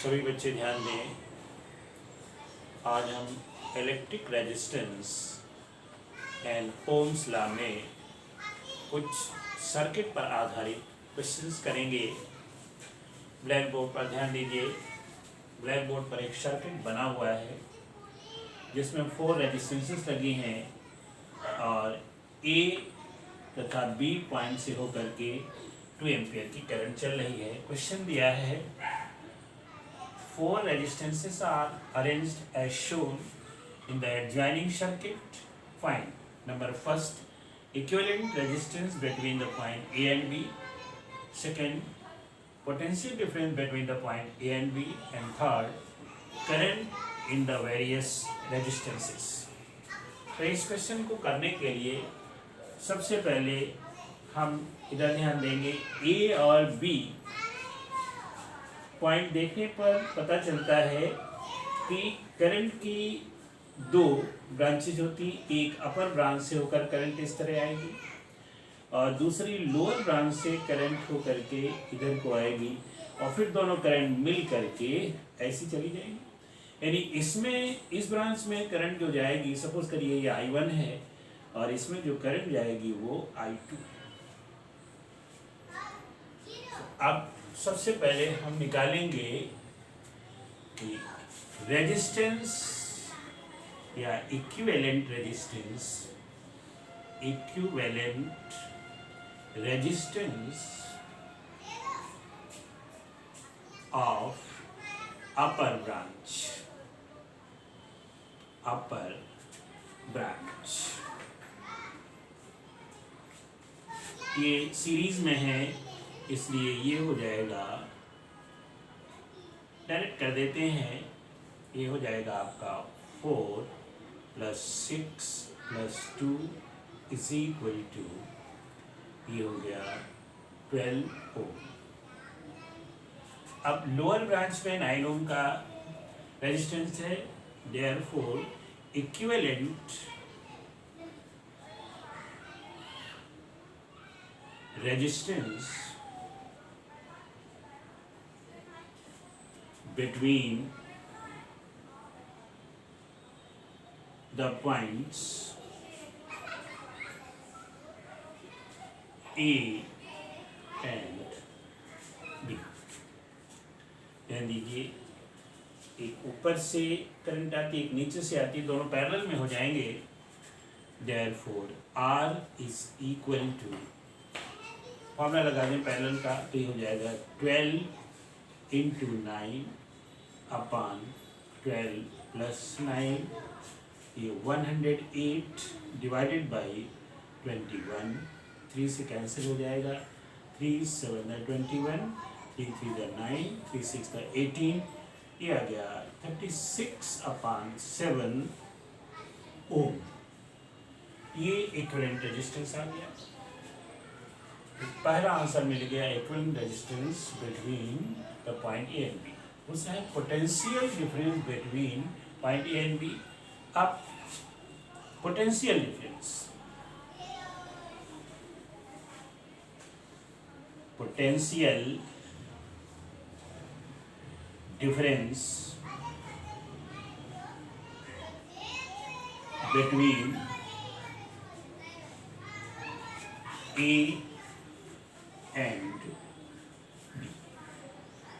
सभी बच्चे ध्यान दें। आज हम electric resistance and Ohm's law में कुछ सर्किट पर आधारित क्वेश्चंस करेंगे। ब्लैक बोर्ड पर ध्यान दीजिए। ब्लैक बोर्ड पर एक सर्किट बना हुआ है जिसमें 4 रेजिस्टेंसेस लगी हैं और ए तथा बी पॉइंट से होकर के 2 एम्पियर की करंट चल रही है। क्वेश्चन दिया है 4 resistances are arranged as shown in the adjoining circuit. Find number first, equivalent resistance between the point A and B. Second, potential difference between the point A and B. And third, current in the various resistances. तो इस question को करने के लिए सबसे पहले हम इधर ध्यान देंगे। A और B पॉइंट देखने पर पता चलता है कि करंट की 2 ब्रांचेज होती, एक अपर ब्रांच से होकर करंट इस तरह आएगी और दूसरी लोअर ब्रांच से करंट होकर के इधर को आएगी और फिर दोनों करंट मिल करके ऐसी चली जाएगी। यानी इसमें इस ब्रांच में करंट जो जाएगी, सपोज करिए ये I1 है और इसमें जो करंट जाएगी वो I2 है। अब सबसे पहले हम निकालेंगे कि रेजिस्टेंस या equivalent resistance of upper branch. ये सीरीज में है इसलिए ये हो जाएगा, डायरेक्ट कर देते हैं, ये हो जाएगा आपका 4 + 6 + 2 = ये हो गया 12 ओम। अब लोअर ब्रांच में 9 ओम का रेजिस्टेंस है, therefore equivalent resistance between the points A and B। ध्यान दीजिए, एक ऊपर से करंट आती है, एक नीचे से आती है, दोनों पैरेलल में हो जाएंगे। Therefore R = फॉर्मूला लगा दें पैरेलल का, तो ये हो जाएगा 12 × 9 / 12 + 9, ये 108 डिवाइडेड बाई 21, 3 से कैंसिल हो जाएगा, 3 × 7 = 21, 3 × 3 = 9, 3 × 6 = 18, ये आ गया 36/7 ओम। ये इक्विवेलेंट रेजिस्टेंस आ गया। पहला आंसर मिल गया, equivalent resistance between the point A and B। दूसरा है potential difference between point A and B। अब potential difference between A and B,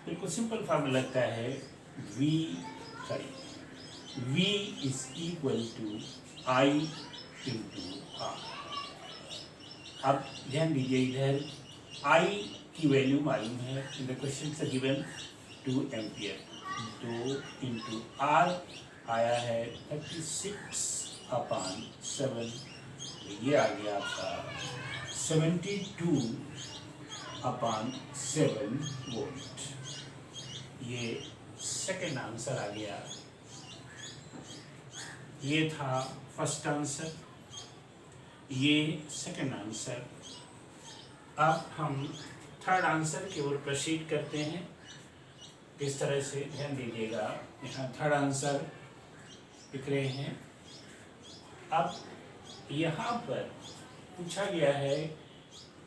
बिल्कुल सिंपल फार्मूला लगता है, V = I × R। अब ध्यान दीजिए, इधर I की वैल्यू मालूम है, इन द क्वेश्चन से गिवन 2 एम्पियर, 2 × R आया है 36/7, ये आ गया आपका 72/7 वोल्ट। ये सेकेंड आंसर आ गया। ये था फर्स्ट आंसर, ये सेकेंड आंसर। अब हम थर्ड आंसर की ओर प्रोसीड करते हैं। किस तरह से, ध्यान दीजिएगा, यहाँ थर्ड आंसर लिख रहे हैं। अब यहाँ पर पूछा गया है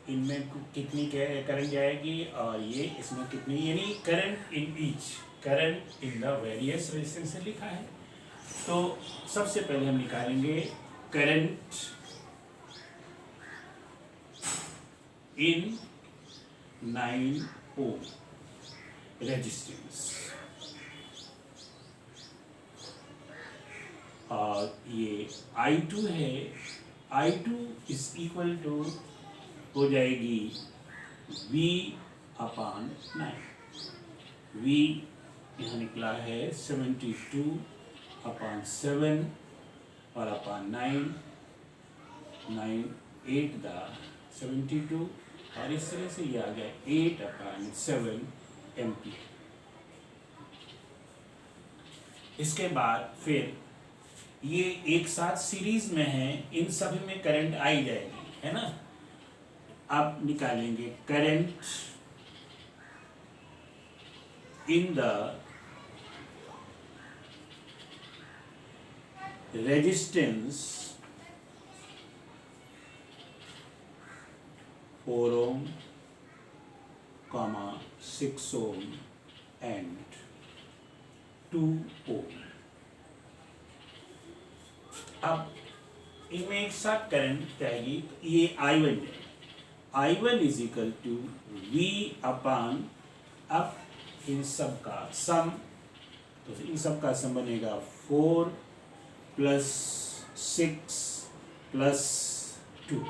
इनमें कितनी करंट जाएगी और ये इसमें कितनी, यानी current in each current in the various resistance से लिखा है। तो सबसे पहले हम निकालेंगे करंट इन 9 ओम रेजिस्टेंस, और ये I2 है। I2 इज इक्वल टू हो जाएगी V अपान 9। V यहाँ निकला है 72 अपान 7 और अपान 9, 9 8 दा 72, और इस तरह से ये आ गया 8 अपान 7 एम्पियर। इसके बाद फिर ये एक साथ सीरीज में है, इन सभी में करंट आई जाएगी, है ना। अब निकालेंगे current in the resistance 4 ohm, 6 ohm and 2 ohm. अब इनमें एक साथ करंट जाएगी, ये I1 है। I1 is equal to V upon, अब इन सब का सम, तो इन सब का सम बनेगा 4 प्लस 6 प्लस 2,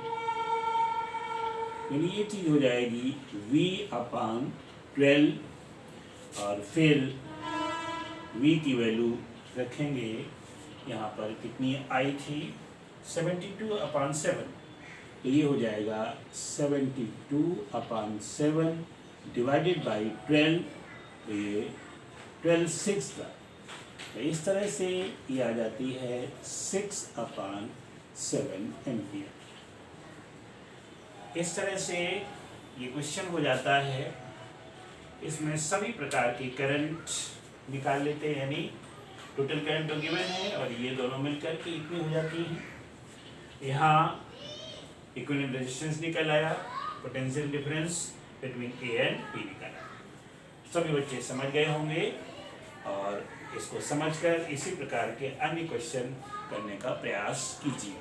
यानी ये चीज हो जाएगी V अपान 12, और फिर V की वैल्यू रखेंगे यहाँ पर, कितनी आई थी 72 अपान 7, तो ये हो जाएगा 72 अपान 7 डिवाइडेड बाई 12, तो ये 12 6 का, तो इस तरह से ये आ जाती है 6 अपान 7 एम्पियर। इस तरह से ये क्वेश्चन हो जाता है। इसमें सभी प्रकार की करंट निकाल लेते हैं, यानी टोटल करंट तो गिवन है और ये दोनों मिलकर के इतनी हो जाती हैं। यहाँ इक्विवेलेंट रेजिस्टेंस निकल आया, potential difference between A and P निकला। सभी बच्चे समझ गए होंगे, और इसको समझकर इसी प्रकार के अन्य क्वेश्चन करने का प्रयास कीजिए।